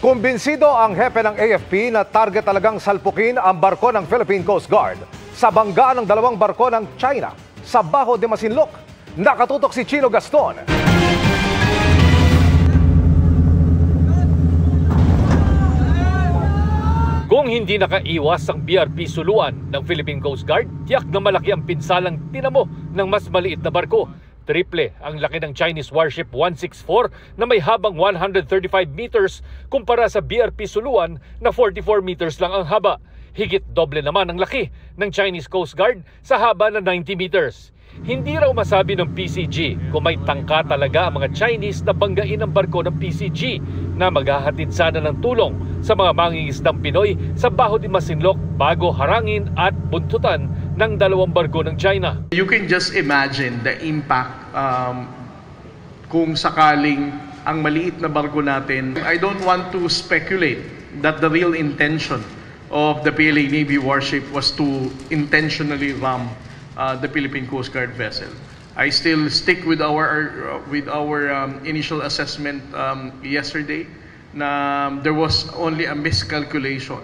Kumbinsido ang hepe ng AFP na target talagang salpukin ang barko ng Philippine Coast Guard sa banggaan ng dalawang barko ng China sa Bajo de Masinloc. Nakatutok si Chino Gaston. Kung hindi nakaiwas ang BRP Suluan ng Philippine Coast Guard, tiyak na malaki ang pinsalang tinamo ng mas maliit na barko. Triple ang laki ng Chinese warship 164 na may habang 135 meters kumpara sa BRP Suluan na 44 meters lang ang haba. Higit doble naman ang laki ng Chinese Coast Guard sa haba na 90 meters. Hindi raw masabi ng PCG kung may tangka talaga ang mga Chinese na banggain ang barko ng PCG na maghahatid sana ng tulong sa mga mangingisdang Pinoy sa Bajo de Masinloc bago harangin at buntutan ng dalawang barko ng China. You can just imagine the impact kung sakaling ang maliit na barko natin. I don't want to speculate that the real intention of the PLA Navy warship was to intentionally ram the Philippine Coast Guard vessel. I still stick with our initial assessment yesterday na there was only a miscalculation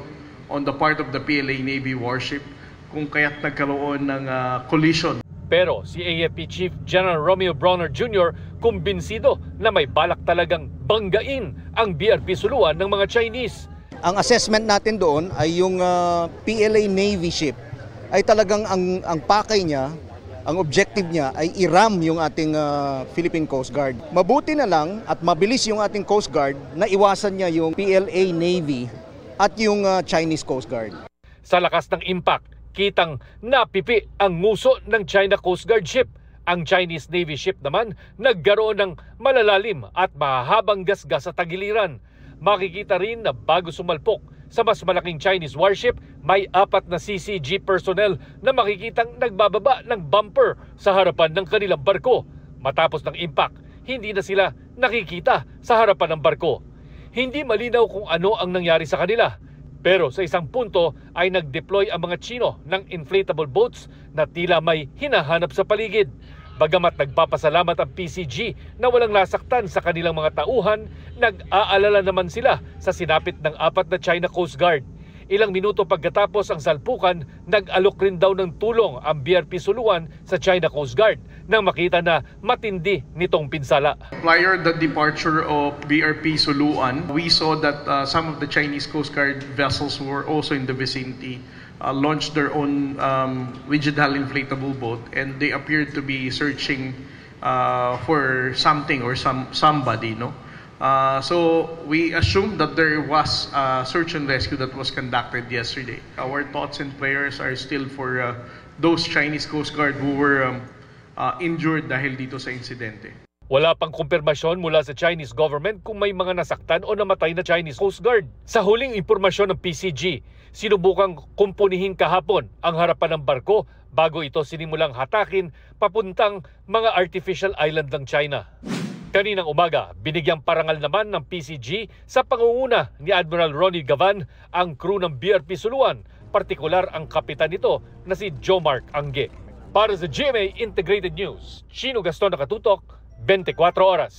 on the part of the PLA Navy warship kung kaya't nagkaroon ng collision. Pero si AFP Chief General Romeo Bronner Jr. kumbinsido na may balak talagang banggain ang BRP Suluan ng mga Chinese. Ang assessment natin doon ay yung PLA Navy ship ay talagang ang pakay niya, ang objective niya ay i-ram yung ating Philippine Coast Guard. Mabuti na lang at mabilis yung ating Coast Guard na iwasan niya yung PLA Navy at yung Chinese Coast Guard. Sa lakas ng impact, kitang napipi ang nguso ng China Coast Guard ship. Ang Chinese Navy ship naman nagkaroon ng malalalim at mahahabang gasgas sa tagiliran. Makikita rin na bago sumalpok sa mas malaking Chinese warship, may 4 na CCG personnel na makikitang nagbababa ng bumper sa harapan ng kanilang barko. Matapos ng impact, hindi na sila nakikita sa harapan ng barko. Hindi malinaw kung ano ang nangyari sa kanila. Pero sa isang punto ay nag-deploy ang mga Chino ng inflatable boats na tila may hinahanap sa paligid. Bagamat nagpapasalamat ang PCG na walang nasaktan sa kanilang mga tauhan, nag-aalala naman sila sa sinapit ng 4 na China Coast Guard. Ilang minuto pagkatapos ang salpukan, nag-alok rin daw ng tulong ang BRP Suluan sa China Coast Guard nang makita na matindi nitong pinsala. Prior the departure of BRP Suluan, we saw that some of the Chinese Coast Guard vessels were also in the vicinity. Launched their own rigid hull inflatable boat, and they appeared to be searching for something or somebody, no? So we assumed that there was a search and rescue that was conducted yesterday. Our thoughts and prayers are still for those Chinese Coast Guard who were injured dahil dito sa insidente. Wala pang kumpirmasyon mula sa Chinese government kung may mga nasaktan o namatay na Chinese Coast Guard. Sa huling impormasyon ng PCG, sinubukang kumpunihin kahapon ang harapan ng barko bago ito sinimulang hatakin papuntang mga artificial island ng China. Kaninang umaga, binigyang parangal naman ng PCG sa pangunguna ni Admiral Ronnie Gavan ang crew ng BRP Suluan, partikular ang kapitan nito na si Jomark Angge. Para sa GMA Integrated News, Chino Gaston, nakatutok, 24 oras.